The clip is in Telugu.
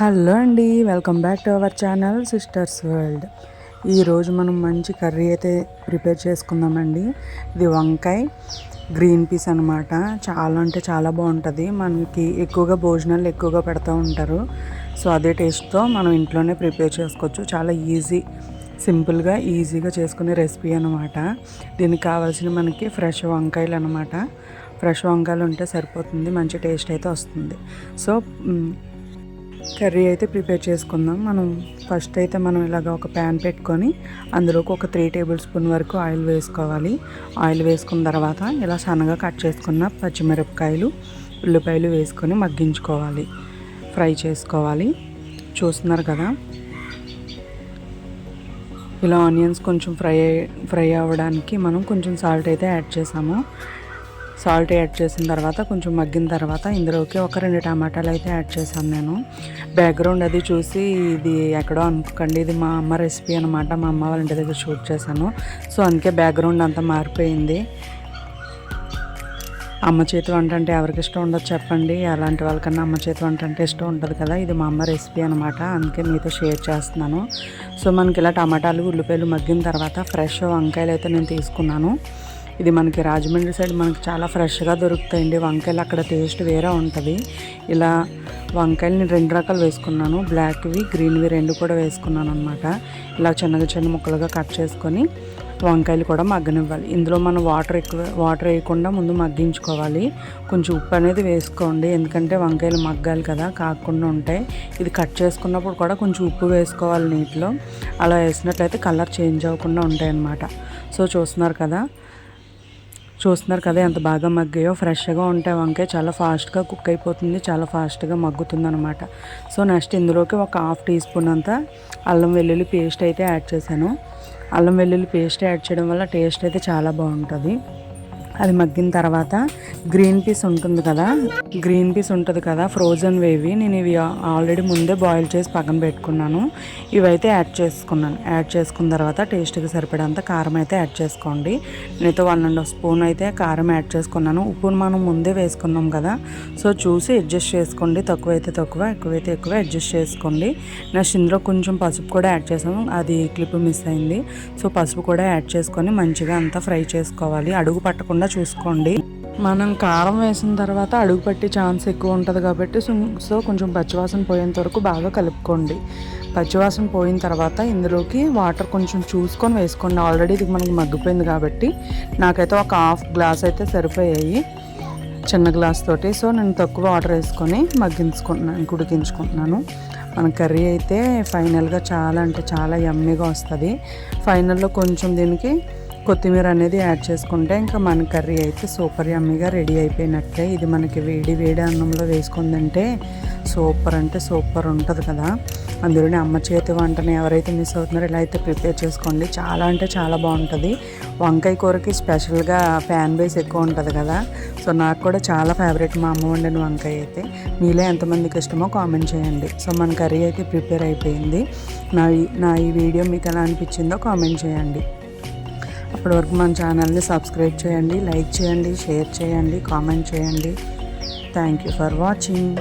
హలో అండి, welcome back to our channel sisters world. ఈరోజు మనం మంచి కర్రీ అయితే ప్రిపేర్ చేసుకుందామండి. ఇది వంకాయ గ్రీన్ పీస్ అనమాట. చాలా అంటే చాలా బాగుంటుంది. మనకి ఎక్కువగా భోజనాలు ఎక్కువగా పెడతా ఉంటారు. సో అదే టేస్ట్తో మనం ఇంట్లోనే ప్రిపేర్ చేసుకోవచ్చు. చాలా సింపుల్గా ఈజీగా చేసుకునే రెసిపీ అనమాట. దీనికి కావాల్సిన మనకి ఫ్రెష్ వంకాయలు అనమాట. ఫ్రెష్ వంకాయలు ఉంటే సరిపోతుంది, మంచి టేస్ట్ అయితే వస్తుంది. సో కర్రీ అయితే ప్రిపేర్ చేసుకుందాం. ఫస్ట్ అయితే మనం ఇలాగ ఒక ప్యాన్ పెట్టుకొని అందులోకి ఒక 3 టేబుల్ స్పూన్ వరకు ఆయిల్ వేసుకోవాలి. ఆయిల్ వేసుకున్న తర్వాత ఇలా సన్నగా కట్ చేసుకున్న పచ్చిమిరపకాయలు, ఉల్లిపాయలు వేసుకొని మగ్గించుకోవాలి, ఫ్రై చేసుకోవాలి. చూస్తున్నారు కదా, ఇలా ఆనియన్స్ కొంచెం ఫ్రై అవ్వడానికి మనం కొంచెం సాల్ట్ అయితే యాడ్ చేసాము. సాల్ట్ యాడ్ చేసిన తర్వాత కొంచెం మగ్గిన తర్వాత ఇందులోకి ఒక 2 టమాటాలు అయితే యాడ్ చేశాను నేను. బ్యాక్గ్రౌండ్ అది చూసి ఇది ఎక్కడో అనుకోకండి, ఇది మా అమ్మ రెసిపీ అనమాట. మా అమ్మ వాళ్ళ ఇంటి దగ్గర షూట్ చేశాను. సో అందుకే బ్యాక్గ్రౌండ్ అంతా మారిపోయింది. అమ్మ చేతి వంట అంటే ఎవరికి ఇష్టం ఉండదు చెప్పండి. అలాంటి వాళ్ళకన్నా అమ్మ చేతి వంట అంటే ఇష్టం ఉంటుంది కదా. ఇది మా అమ్మ రెసిపీ అనమాట, అందుకే మీతో షేర్ చేస్తున్నాను. సో మనకి ఇలా టమాటాలు, ఉల్లిపాయలు మగ్గిన తర్వాత ఫ్రెష్ వంకాయలు అయితే నేను తీసుకున్నాను. ఇది మనకి రాజమండ్రి సైడ్ మనకి చాలా ఫ్రెష్గా దొరుకుతాయండి వంకాయలు. అక్కడ టేస్ట్ వేరే ఉంటుంది. ఇలా వంకాయలు నేను 2 రకాలు వేసుకున్నాను, బ్లాక్వి, గ్రీన్వి 2 కూడా వేసుకున్నాను అనమాట. ఇలా చిన్న ముక్కలుగా కట్ చేసుకొని వంకాయలు కూడా మగ్గనివ్వాలి. ఇందులో మనం వాటర్ వేయకుండా ముందు మగ్గించుకోవాలి. కొంచెం ఉప్పు అనేది వేసుకోండి, ఎందుకంటే వంకాయలు మగ్గాలి కదా, కాకుండా ఉంటాయి. ఇది కట్ చేసుకున్నప్పుడు కూడా కొంచెం ఉప్పు వేసుకోవాలి నీటిలో. అలా వేసినట్లయితే కలర్ చేంజ్ అవ్వకుండా ఉంటాయి అన్నమాట. సో చూస్తున్నారు కదా ఎంత బాగా మగ్గాయో. ఫ్రెష్గా ఉంటాయి వంకాయ, చాలా ఫాస్ట్గా కుక్ అయిపోతుంది, చాలా ఫాస్ట్గా మగ్గుతుంది అనమాట. సో నెక్స్ట్ ఇందులోకి ఒక 1/2 టీ స్పూన్ అంతా అల్లం వెల్లుల్లి పేస్ట్ అయితే యాడ్ చేశాను. అల్లం వెల్లుల్లి పేస్ట్ యాడ్ చేయడం వల్ల టేస్ట్ అయితే చాలా బాగుంటుంది. అది మగ్గిన తర్వాత గ్రీన్ పీస్ ఉంటుంది కదా ఫ్రోజన్ వేవి, నేను ఇవి ఆల్రెడీ ముందే బాయిల్ చేసి పక్కన పెట్టుకున్నాను. ఇవైతే యాడ్ చేసుకున్న తర్వాత టేస్ట్కి సరిపడంత కారం అయితే యాడ్ చేసుకోండి. నేనైతే 1.5 స్పూన్ అయితే కారం యాడ్ చేసుకున్నాను. ఉప్పును మనం ముందే వేసుకున్నాం కదా, సో చూసి అడ్జస్ట్ చేసుకోండి. తక్కువైతే తక్కువ, ఎక్కువైతే ఎక్కువ అడ్జస్ట్ చేసుకోండి. నెక్స్ట్ ఇందులో కొంచెం పసుపు కూడా యాడ్ చేసాము, అది క్లిప్ మిస్ అయింది. సో పసుపు కూడా యాడ్ చేసుకొని మంచిగా అంతా ఫ్రై చేసుకోవాలి. అడుగు పట్టకుండా చూసుకోండి. మనం కారం వేసిన తర్వాత అడుగు పట్టే ఛాన్స్ ఎక్కువ ఉంటుంది కాబట్టి సో కొంచెం పచ్చివాసన పోయేంత వరకు బాగా కలుపుకోండి. పచ్చివాసన పోయిన తర్వాత ఇందులోకి వాటర్ కొంచెం చూసుకొని వేసుకోండి. ఆల్రెడీ ఇది మనకి మగ్గిపోయింది కాబట్టి నాకైతే ఒక 1/2 గ్లాస్ అయితే సరిపోయాయి, చిన్న గ్లాస్ తోటి. సో నేను తక్కువ వాటర్ వేసుకొని ఉడికించుకుంటున్నాను. మన కర్రీ అయితే ఫైనల్గా చాలా అంటే చాలా యమ్మీగా వస్తుంది. ఫైనల్లో కొంచెం దీనికి కొత్తిమీర అనేది యాడ్ చేసుకుంటే ఇంకా మన కర్రీ అయితే సూపర్ యమ్మీగా రెడీ అయిపోయినట్టే. ఇది మనకి వేడి అన్నంలో వేసుకుందంటే సూపర్ అంటే సూపర్ ఉంటుంది కదా. అందులోనే అమ్మ చేతి వంటని ఎవరైతే మిస్ అవుతున్నారో ఇలా అయితే ప్రిపేర్ చేసుకోండి. చాలా అంటే చాలా బాగుంటుంది. వంకాయ కూరకి స్పెషల్గా ఫ్యాన్ బేస్ ఎక్కువ ఉంటుంది కదా. సో నాకు కూడా చాలా ఫేవరెట్ మా అమ్మ వండిన వంకాయ అయితే. మీలో ఎంతమందికి ఇష్టమో కామెంట్ చేయండి. సో మన కర్రీ అయితే ప్రిపేర్ అయిపోయింది. నా ఈ వీడియో మీకు ఎలా అనిపించిందో కామెంట్ చేయండి. అప్పటి వరకు మన ఛానల్ని సబ్స్క్రైబ్ చేయండి, లైక్ చేయండి, షేర్ చేయండి, కామెంట్ చేయండి. Thank you for watching.